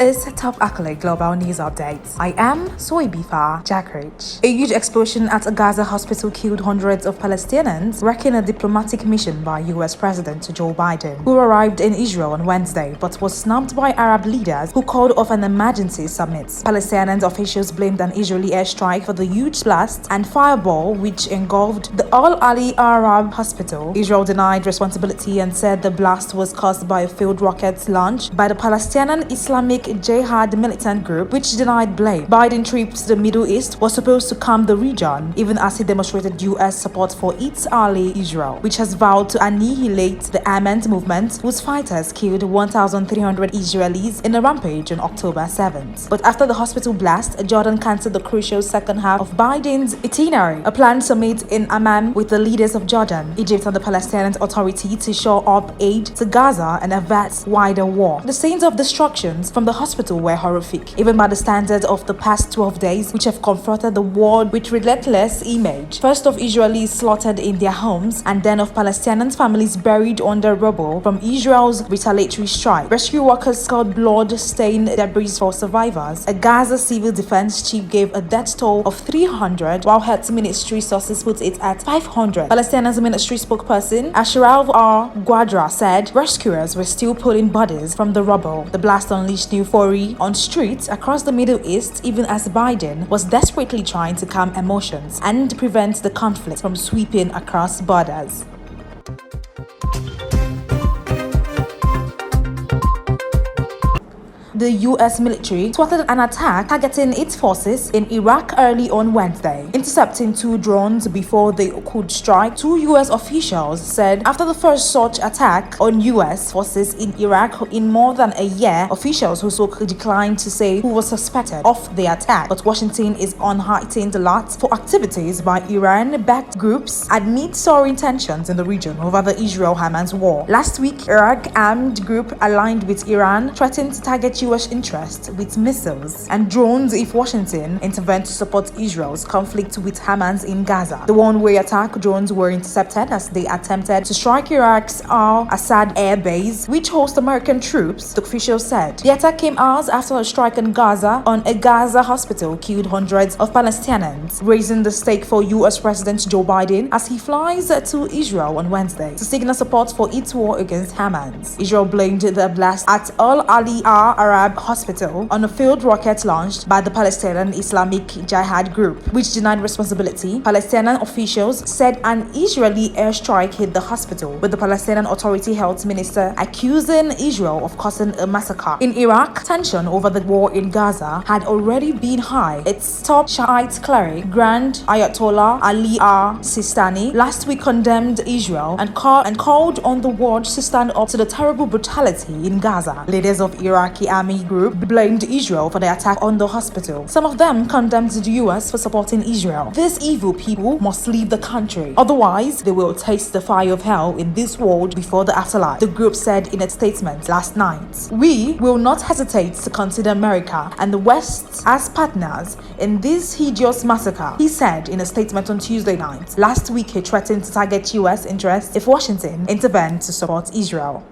is Top Accolade Global News Updates. I am Soibifa Jackridge. A huge explosion at a Gaza hospital killed hundreds of Palestinians, wrecking a diplomatic mission by US President Joe Biden, who arrived in Israel on Wednesday but was snubbed by Arab leaders who called off an emergency summit. Palestinian officials blamed an Israeli airstrike for the huge blast and fireball which engulfed the Al Ali Arab hospital. Israel denied responsibility and said the blast was caused by a failed rocket launch by the Palestinian Islamic Jihad militant group, which denied blame. Biden's trip to the Middle East was supposed to calm the region, even as he demonstrated US support for its ally Israel, which has vowed to annihilate the Hamas movement, whose fighters killed 1,300 Israelis in a rampage on October 7th. But after the hospital blast, Jordan cancelled the crucial second half of Biden's itinerary, a planned summit in Amman with the leaders of Jordan, Egypt and the Palestinian Authority to shore up aid to Gaza and avert wider war. The scenes of destructions from the hospital were horrific, even by the standards of the past 12 days, which have confronted the world with relentless image. First of Israelis slaughtered in their homes, and then of Palestinian families buried under rubble from Israel's retaliatory strike. Rescue workers scoured blood-stained debris for survivors. A Gaza civil defense chief gave a death toll of 300, while Health Ministry sources put it at 500. Palestinian ministry spokesperson Ashraf Guadra said rescuers were still pulling bodies from the rubble. The blast unleashed new fury on streets across the Middle East, even as Biden was desperately trying to calm emotions and prevent the conflict from sweeping across borders. The US military thwarted an attack targeting its forces in Iraq early on Wednesday, intercepting 2 drones before they could strike, 2 US officials said. After the first such attack on US forces in Iraq in more than a year, officials who declined to say who was suspected of the attack. But Washington is on heightened alert for activities by Iran-backed groups amid soaring tensions in the region over the Israel-Hamas war. Last week, Iraq armed group aligned with Iran threatened to target US interests with missiles and drones if Washington intervened to support Israel's conflict with Hamas in Gaza. The one-way attack drones were intercepted as they attempted to strike Iraq's al-Assad air base, which hosts American troops, the officials said. The attack came hours after a strike in Gaza on a Gaza hospital killed hundreds of Palestinians, raising the stake for US President Joe Biden as he flies to Israel on Wednesday to signal support for its war against Hamas. Israel blamed the blast at Al Ali Arab hospital on a failed rocket launched by the Palestinian Islamic Jihad group, which denied responsibility. Palestinian officials said an Israeli airstrike hit the hospital, with the Palestinian Authority health minister accusing Israel of causing a massacre. In Iraq, tension over the war in Gaza had already been high. Its top Shiite cleric, Grand Ayatollah Ali al-Sistani, last week condemned Israel and called on the world to stand up to the terrible brutality in Gaza. Leaders of Iraqi army group blamed Israel for the attack on the hospital. Some of them condemned the US for supporting Israel. These evil people must leave the country, otherwise they will taste the fire of hell in this world before the afterlife, the group said in a statement last night. We will not hesitate to consider America and the West as partners in this hideous massacre, he said in a statement on Tuesday night. Last week he threatened to target US interests if Washington intervened to support Israel.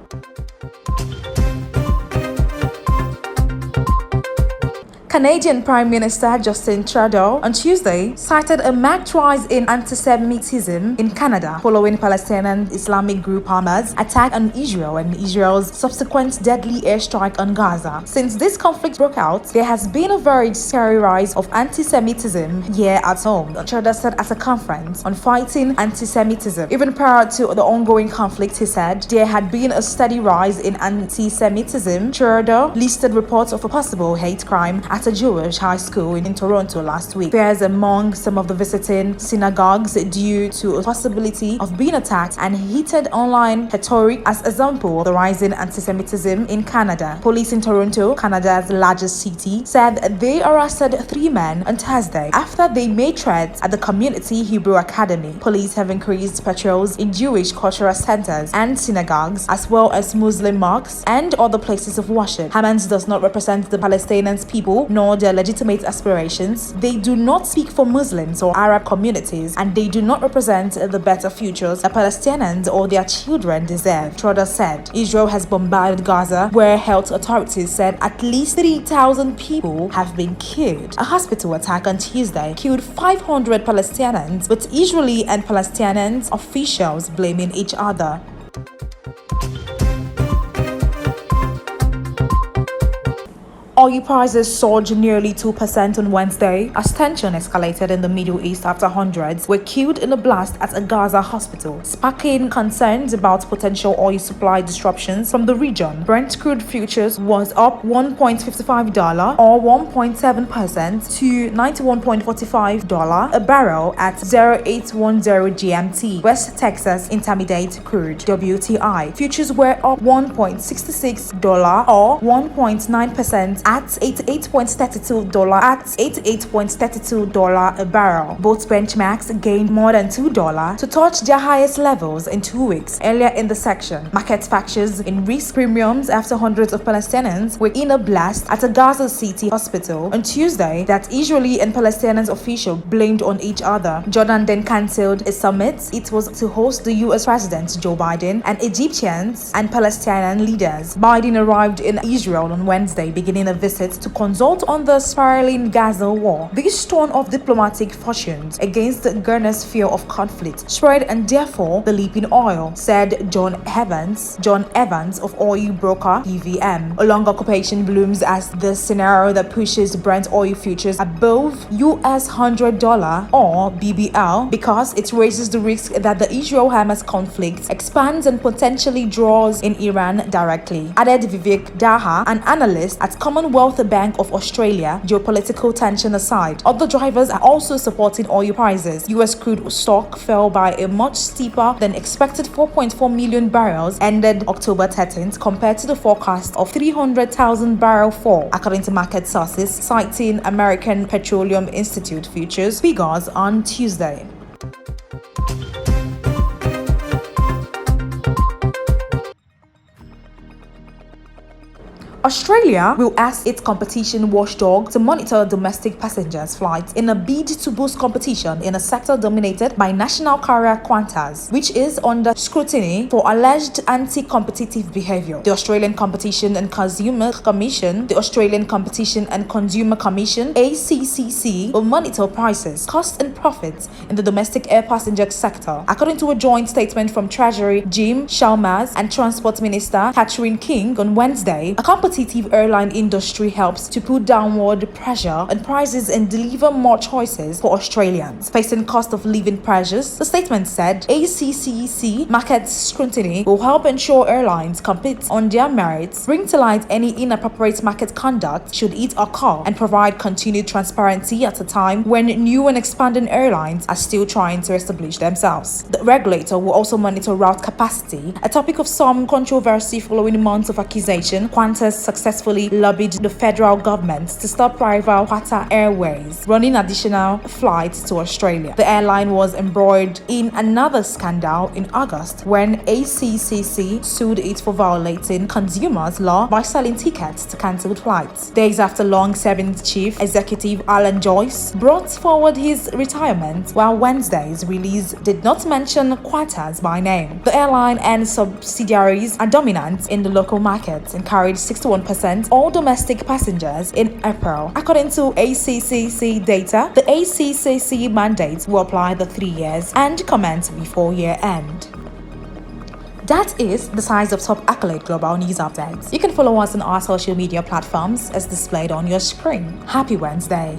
Canadian Prime Minister Justin Trudeau on Tuesday cited a marked rise in anti-Semitism in Canada following Palestinian Islamic group Hamas attack on Israel and Israel's subsequent deadly airstrike on Gaza. Since this conflict broke out, there has been a very scary rise of anti-Semitism here at home, Trudeau said at a conference on fighting anti-Semitism. Even prior to the ongoing conflict, he said, there had been a steady rise in anti-Semitism. Trudeau listed reports of a possible hate crime at a Jewish high school in Toronto last week. Fears among some of the visiting synagogues due to a possibility of being attacked and heated online rhetoric as example of the rising anti-Semitism in Canada. Police in Toronto, Canada's largest city, said they arrested 3 men on Thursday after they made threats at the Community Hebrew Academy. Police have increased patrols in Jewish cultural centers and synagogues, as well as Muslim mosques and other places of worship. Hamas does not represent the Palestinian people, nor their legitimate aspirations. They do not speak for Muslims or Arab communities, and they do not represent the better futures that Palestinians or their children deserve, Trotter said. Israel has bombarded Gaza, where health authorities said at least 3,000 people have been killed. A hospital attack on Tuesday killed 500 Palestinians, with Israeli and Palestinian officials blaming each other. Oil prices soared nearly 2% on Wednesday as tension escalated in the Middle East after hundreds were killed in a blast at a Gaza hospital, sparking concerns about potential oil supply disruptions from the region. Brent crude futures was up $1.55 or 1.7% to $91.45 a barrel at 0810 GMT. West Texas Intermediate Crude (WTI) futures were up $1.66 or 1.9% at $88.32 a barrel. Both benchmarks gained more than $2 to touch their highest levels in 2 weeks. Earlier in the section, market factors in risk premiums after hundreds of Palestinians were in a blast at a Gaza City hospital on Tuesday that Israeli and Palestinian officials blamed on each other. Jordan then cancelled a summit it was to host the U.S. President Joe Biden and Egyptians and Palestinian leaders. Biden arrived in Israel on Wednesday, beginning a visit to consult on the spiraling Gaza war. This turn of diplomatic fortunes against Ghana's fear of conflict spread and therefore the leap in oil, said John Evans of oil broker PVM. A long occupation blooms as the scenario that pushes Brent oil futures above US $100 or BBL because it raises the risk that the Israel-Hamas conflict expands and potentially draws in Iran directly, added Vivek Daha, an analyst at Commonwealth Bank of Australia. Geopolitical tension aside, other drivers are also supporting oil prices. US crude stock fell by a much steeper than expected 4.4 million barrels ended October 13th compared to the forecast of 300,000 barrel fall, according to market sources citing American Petroleum Institute futures figures on Tuesday. Australia will ask its competition watchdog to monitor domestic passengers' flights in a bid to boost competition in a sector dominated by national carrier Qantas, which is under scrutiny for alleged anti-competitive behaviour. The Australian Competition and Consumer Commission, ACCC, will monitor prices, costs and profits in the domestic air passenger sector, according to a joint statement from Treasury Jim Chalmers and Transport Minister Catherine King on Wednesday. A competitive airline industry helps to put downward pressure on prices and deliver more choices for Australians facing cost of living pressures. The statement said ACCC market scrutiny will help ensure airlines compete on their merits, bring to light any inappropriate market conduct should it occur, and provide continued transparency at a time when new and expanding airlines are still trying to establish themselves. The regulator will also monitor route capacity, a topic of some controversy following months of accusation. Qantas successfully lobbied the federal government to stop rival Qatar Airways running additional flights to Australia. The airline was embroiled in another scandal in August when ACCC sued it for violating consumers' law by selling tickets to cancelled flights. Days after long-serving chief executive Alan Joyce brought forward his retirement, while Wednesday's release did not mention Qantas by name. The airline and subsidiaries are dominant in the local market and carried 61% all domestic passengers in April. According to ACCC data, the ACCC mandate will apply the 3 years and commence before year end. That is the size of top accolade global news updates. You can follow us on our social media platforms as displayed on your screen. Happy Wednesday.